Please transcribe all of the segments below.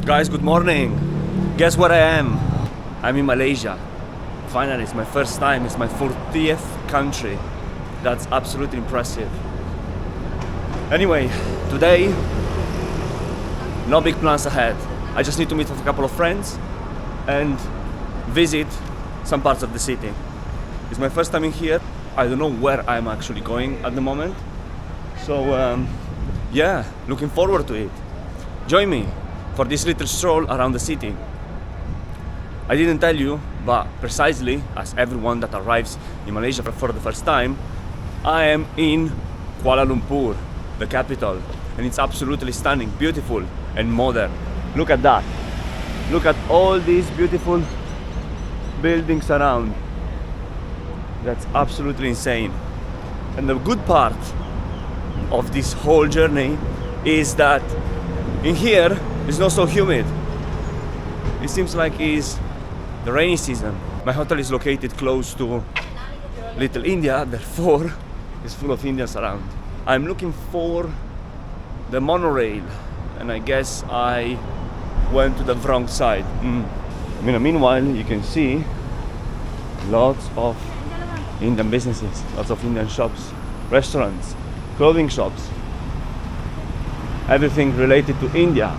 Guys, good morning. Guess where I am? I'm in Malaysia. Finally, it's my first time. It's my 40th country. That's absolutely impressive. Anyway, today, no big plans ahead. I just need to meet with a couple of friends and visit some parts of the city. It's my first time in here. I don't know where I'm actually going at the moment. So, yeah, looking forward to it. Join me for this little stroll around the city. I didn't tell you, but precisely as everyone that arrives in Malaysia for the first time, I am in Kuala Lumpur, the capital, and it's absolutely stunning, beautiful and modern. Look at that. Look at all these beautiful buildings around. That's absolutely insane. And the good part of this whole journey is that in here it's not so humid. It seems like it's the rainy season. My hotel is located close to Little India, therefore it's full of Indians around. I'm looking for the monorail, and I guess I went to the wrong side. Meanwhile, you can see lots of Indian businesses, lots of Indian shops, restaurants, clothing shops, everything related to India.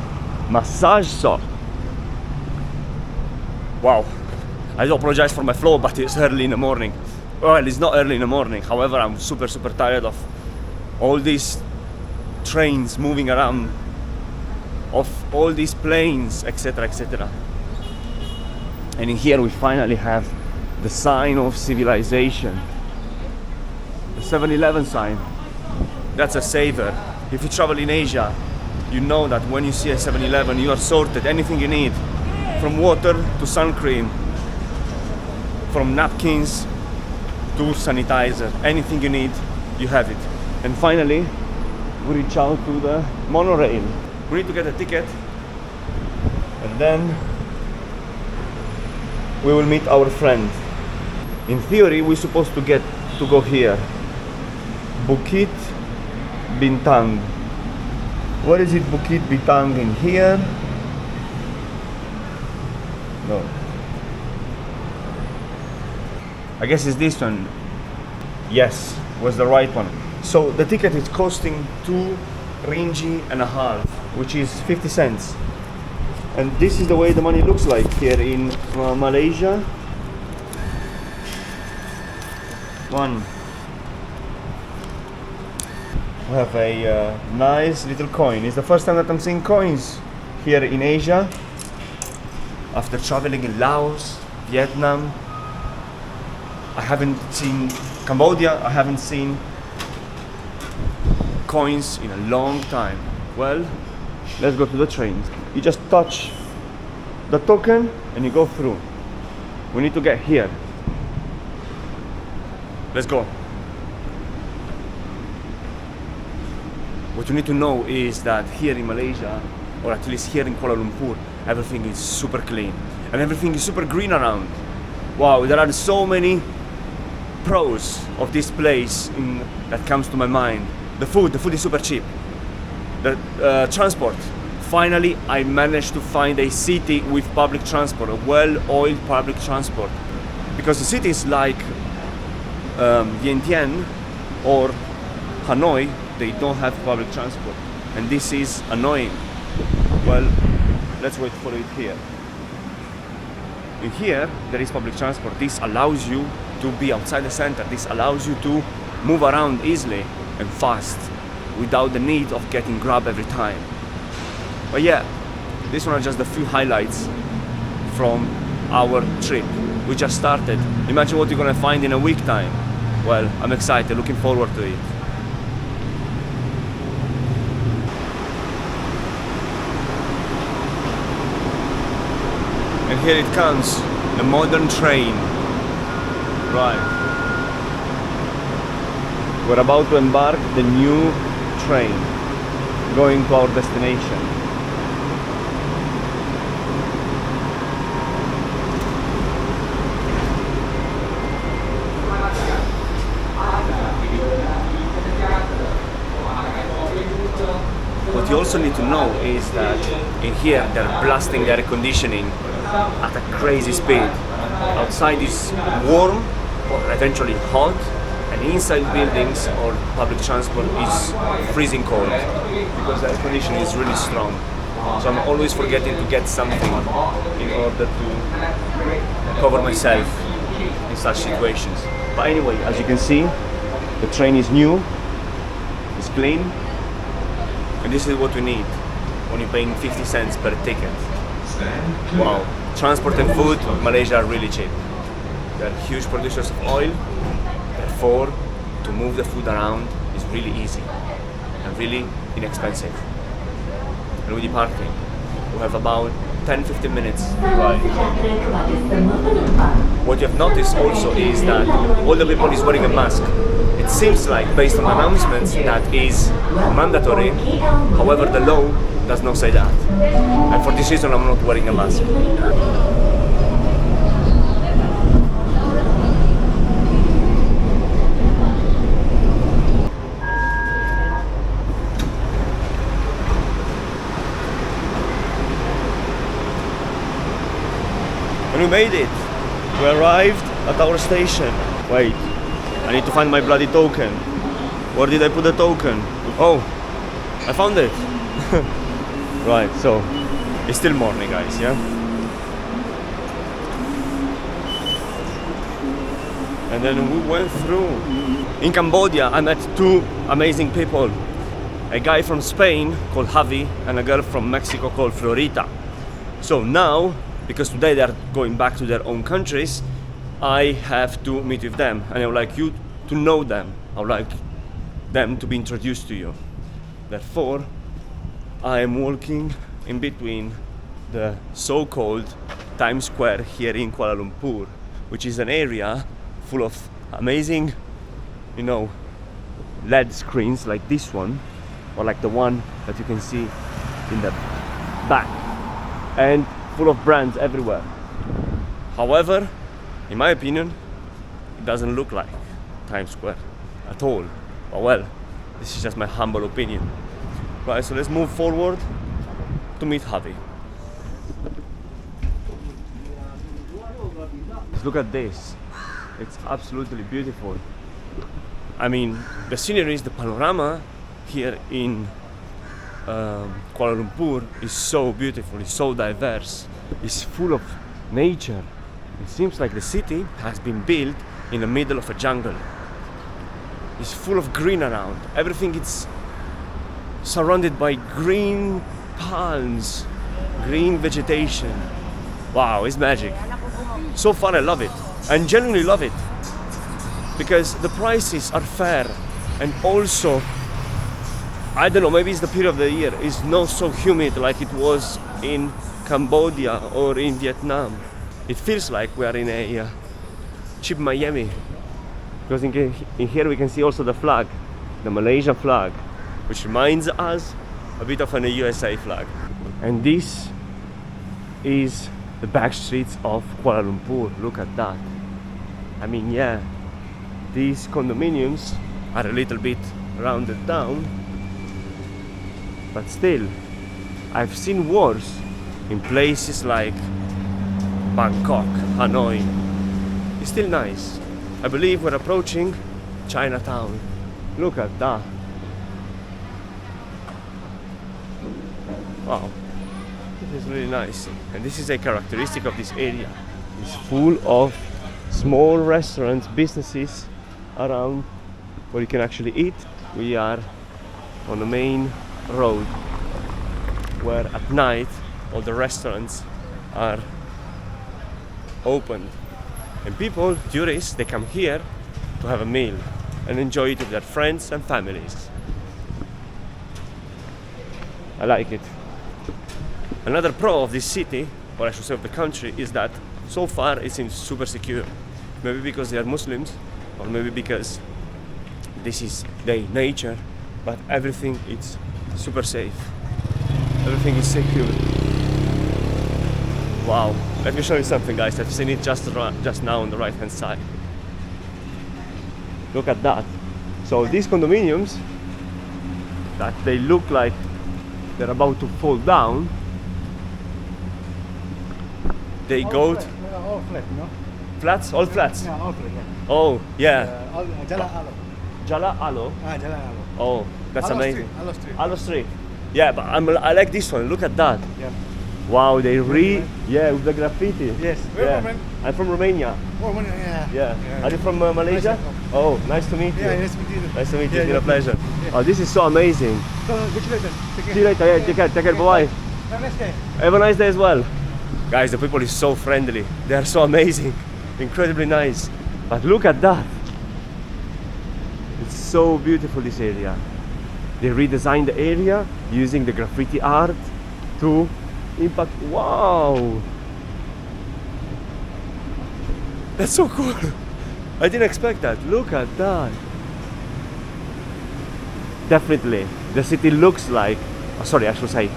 Massage shop. Wow, I do apologize for my flow, but it's early in the morning. Well, it's not early in the morning, however, I'm super tired of all these trains moving around, of all these planes, etc, etc. And in here we finally have the sign of civilization, the 7-Eleven sign. That's a saver. If you travel in Asia, you know that when you see a 7-Eleven, you are sorted. Anything you need, from water to sun cream, from napkins to sanitizer, anything you need, you have it. And finally, we reach out to the monorail. We need to get a ticket, and then we will meet our friend. In theory, we're supposed to go here, Bukit Bintang. What is it, Bukit Bintang in here? No. I guess it's this one. Yes, was the right one. So the ticket is costing 2 ringgit and a half, which is 50 cents. And this is the way the money looks like here in Malaysia. We have a nice little coin. It's the first time that I'm seeing coins here in Asia. After traveling in Laos, Vietnam, I haven't seen Cambodia, I haven't seen coins in a long time. Well, let's go to the train. You just touch the token and you go through. We need to get here. Let's go. What you need to know is that here in Malaysia, or at least here in Kuala Lumpur, everything is super clean and everything is super green around. Wow, there are so many pros of this place that comes to my mind. The food is super cheap. The transport. Finally, I managed to find a city with public transport, a well-oiled public transport. Because the cities like Vientiane or Hanoi, they don't have public transport, and this is annoying. Well, let's wait for it here. In here, there is public transport. This allows you to be outside the center. This allows you to move around easily and fast without the need of getting grabbed every time. But yeah, these are just a few highlights from our trip. We just started. Imagine what you're gonna find in a week time. Well, I'm excited, looking forward to it. And here it comes, the modern train. Right. We're about to embark the new train going to our destination. what you also need to know is that in here they're blasting the air conditioning at a crazy speed. Outside is warm or eventually hot, and inside buildings or public transport is freezing cold because the air conditioning is really strong. So I'm always forgetting to get something in order to cover myself in such situations. But anyway, as you can see, the train is new, it's clean, and this is what we need when you're paying 50 cents per ticket. Wow. Transport and food, Malaysia are really cheap. They're huge producers of oil, therefore to move the food around is really easy and really inexpensive. And we're departing. We have about 10-15 minutes ride. What you have noticed also is that all the people is wearing a mask. It seems like, based on announcements, that is mandatory. However, the law does not say that. And for this reason, I'm not wearing a mask. And we made it. We arrived at our station. Wait, I need to find my bloody token. Where did I put the token? Oh, I found it. Right, so it's still morning, guys, yeah? And then we went through. In Cambodia, I met two amazing people. A guy from Spain called Javi and a girl from Mexico called Florita. So now, because today they are going back to their own countries, I have to meet with them, and I would like you to know them. I would like them to be introduced to you. Therefore, I am walking in between the so-called Times Square here in Kuala Lumpur, which is an area full of amazing, LED screens like this one, or like the one that you can see in the back, and full of brands everywhere. However, in my opinion, it doesn't look like Times Square at all. But well, this is just my humble opinion. Right, so let's move forward to meet Javi. Just look at this. It's absolutely beautiful. I mean, the sceneries, the panorama here in Kuala Lumpur is so beautiful, it's so diverse, it's full of nature. It seems like the city has been built in the middle of a jungle. It's full of green around. Everything is surrounded by green palms, green vegetation. Wow, it's magic. So far I love it. I genuinely love it. Because the prices are fair, and also, I don't know, maybe it's the period of the year, it's not so humid like it was in Cambodia or in Vietnam. It feels like we are in a cheap Miami. Because in here we can see also the flag, the Malaysia flag, which reminds us a bit of a USA flag. And this is the back streets of Kuala Lumpur. Look at that. I mean, yeah, these condominiums are a little bit rounded down, but still, I've seen worse in places like Bangkok, Hanoi. It's still nice. I believe we're approaching Chinatown. Look at that. Wow, this is really nice. And this is a characteristic of this area. It's full of small restaurants, businesses around where you can actually eat. We are on the main road where at night all the restaurants are open, and people, tourists, they come here to have a meal and enjoy it with their friends and families. I like it. Another pro of this city, or I should say of the country, is that so far it seems super secure. Maybe because they are Muslims, or maybe because this is their nature, but everything is super safe. Everything is secure. Wow, let me show you something, guys. I've seen it just now on the right hand side. Look at that. So these condominiums, that they look like they're about to fall down, they go to all flat, no? flats, all flats. Yeah, all flat. Oh, yeah. Jalan Alo. Jala Alo. Jalan Alo. Oh, that's amazing. Alo Street. Alo Street. Yeah, but I like this one. Look at that. Yeah. Wow, they yeah, with the graffiti. Yes. Where Yeah. from? I'm from Romania. Oh, yeah. Yeah. Are you from Malaysia? Nice. Oh, nice to meet you. Yeah, nice to meet you. Nice to meet you. Yeah, It's been a yeah. pleasure. Yeah. Oh, this is so amazing. So, get you later. Take care. See you later. Yeah, take care. Take care. Bye. Have a nice day. Have a nice day as well. Guys, the people is so friendly. They are so amazing. Incredibly nice. But look at that. It's so beautiful, this area. They redesigned the area using the graffiti art to impact. Wow. That's so cool. I didn't expect that. Look at that. Definitely, the city looks like, sorry, I should say,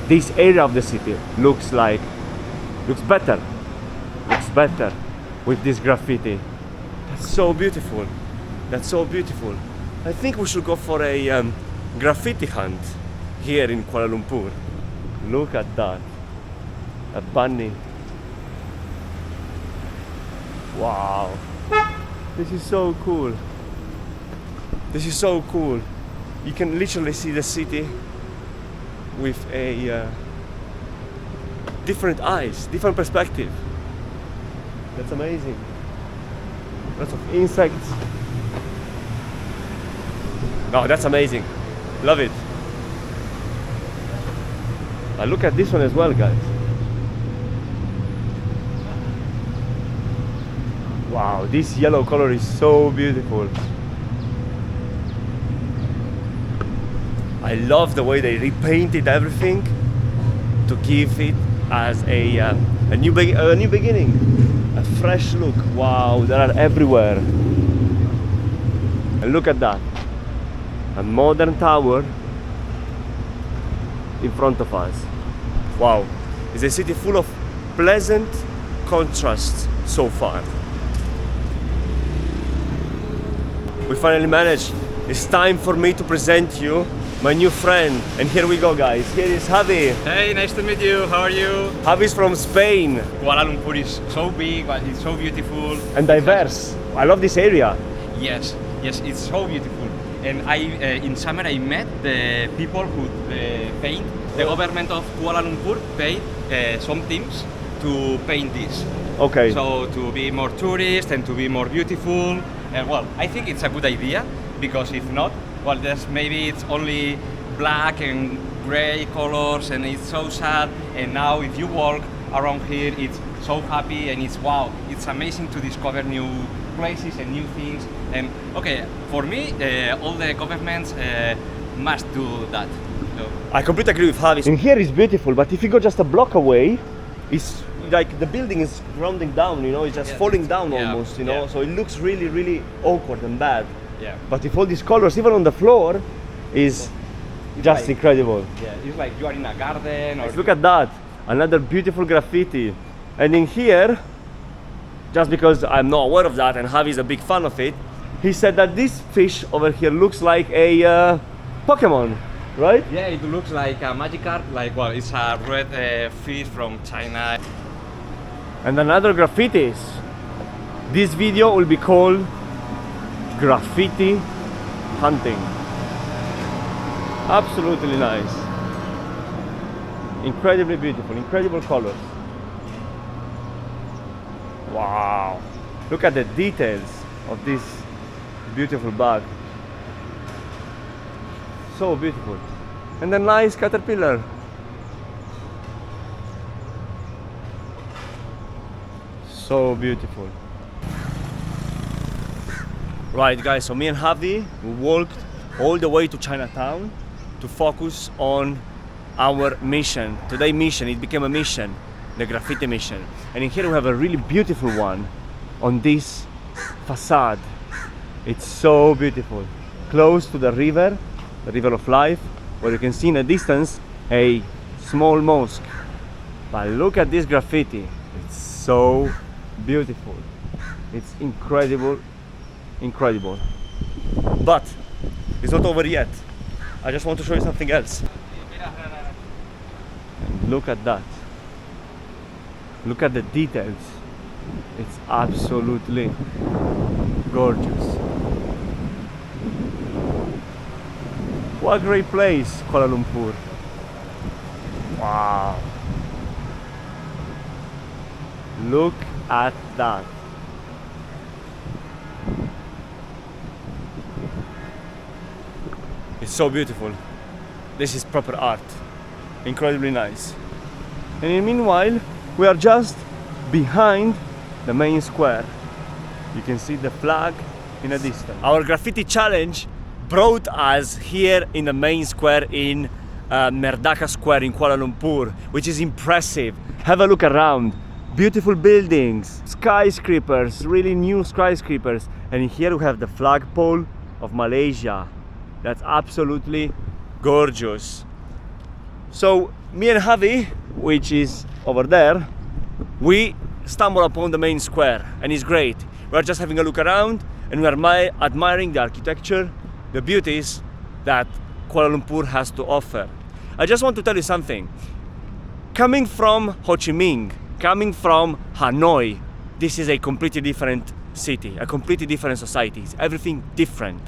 this area of the city looks better with this graffiti. That's so beautiful. That's so beautiful. I think we should go for a graffiti hunt here in Kuala Lumpur. Look at that. A bunny. Wow. This is so cool. This is so cool. You can literally see the city with a different eyes, different perspective. That's amazing. Lots of insects. Oh, that's amazing. Love it. And look at this one as well, guys. Wow, this yellow color is so beautiful. I love the way they repainted everything to give it as a new beginning, a fresh look. Wow, they are everywhere. And look at that, a modern tower in front of us. Wow, it's a city full of pleasant contrasts so far. We finally managed. It's time for me to present you my new friend. And here we go, guys. Here is Javi. Hey, nice to meet you. How are you? Javi's from Spain Kuala Lumpur is so big, but it's so beautiful. and diverse. I love this area. Yes, it's so beautiful. And in summer, I met the people who paint. The government of Kuala Lumpur paid some teams to paint this. Okay. So to be more tourist and to be more beautiful. Well, I think it's a good idea because if not, well, maybe it's only black and gray colors and it's so sad. And now if you walk around here, it's so happy and it's wow. It's amazing to discover new places and new things. And okay, for me, all the governments must do that. So. I completely agree with Javi. And here is beautiful, but if you go just a block away, it's like the building is rounding down, you know, it's just falling down almost, you know, yeah. so it looks really, really awkward and bad. Yeah. But with all these colors, even on the floor, is just like- incredible. Yeah, it's like you are in a garden or Look at that, another beautiful graffiti. And in here, just because I'm not aware of that and Javi is a big fan of it, he said that this fish over here looks like a Pokemon, right? yeah, it looks like a Magikarp. Like well, it's a red fish from China. And another graffitis. This video will be called Graffiti Hunting. Absolutely nice. Incredibly beautiful, incredible colors. Wow. Look at the details of this beautiful bag. So beautiful. And a nice caterpillar. So beautiful. Right, guys, so me and Javi, we walked all the way to Chinatown to focus on our mission. Today's mission, it became a mission, the graffiti mission. And in here we have a really beautiful one on this facade. It's so beautiful. Close to the river of life, where you can see in the distance a small mosque. But look at this graffiti. It's so beautiful. It's incredible. But it's not over yet. I just want to show you something else. Look at that. Look at the details. It's absolutely gorgeous. What a great place, Kuala Lumpur. Wow. Look at that. It's so beautiful. This is proper art. Incredibly nice. And in the meanwhile, we are just behind the main square. You can see the flag in a distance. Our graffiti challenge brought us here in the main square in Merdaka Square in Kuala Lumpur, which is impressive. Have a look around. Beautiful buildings, skyscrapers, really new skyscrapers. And here we have the flagpole of Malaysia. That's absolutely gorgeous. So me and Javi, which is over there, we stumble upon the main square and it's great. We're just having a look around and we're admiring the architecture, the beauties that Kuala Lumpur has to offer. I just want to tell you something. Coming from Ho Chi Minh, coming from Hanoi, this is a completely different city, a completely different society. It's everything different.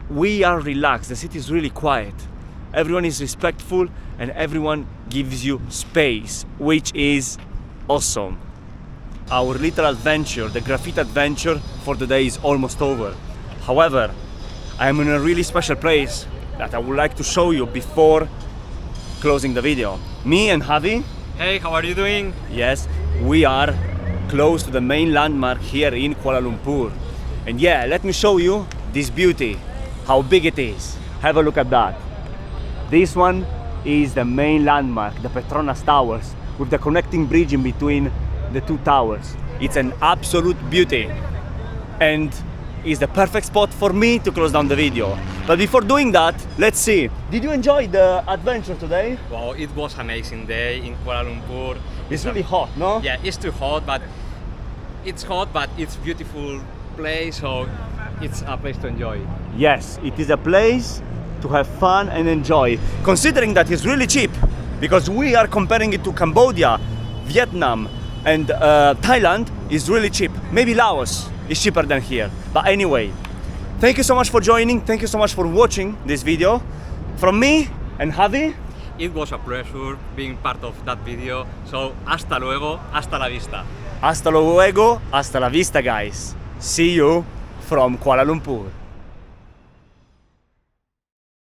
We are relaxed, the city is really quiet. Everyone is respectful and everyone gives you space, which is awesome. Our little adventure, the graffiti adventure for today is almost over. However, I am in a really special place that I would like to show you before closing the video. Me and Javi. Hey, how are you doing? Yes, we are close to the main landmark here in Kuala Lumpur. And yeah, let me show you this beauty, how big it is. Have a look at that. This one is the main landmark, the Petronas Towers, with the connecting bridge in between the two towers. It's an absolute beauty and is the perfect spot for me to close down the video. But before doing that, let's see. Did you enjoy the adventure today? Wow, it was an amazing day in Kuala Lumpur. It's really hot, no? Yeah, it's too hot, but it's hot, but it's beautiful place, so it's a place to enjoy. Yes, it is a place to have fun and enjoy, considering that it's really cheap, because we are comparing it to Cambodia, Vietnam, and Thailand is really cheap. Maybe Laos is cheaper than here. But anyway, thank you so much for joining. Thank you so much for watching this video. From me and Javi, it was a pleasure being part of that video. So, hasta luego, hasta la vista. Hasta luego, hasta la vista, guys. See you from Kuala Lumpur.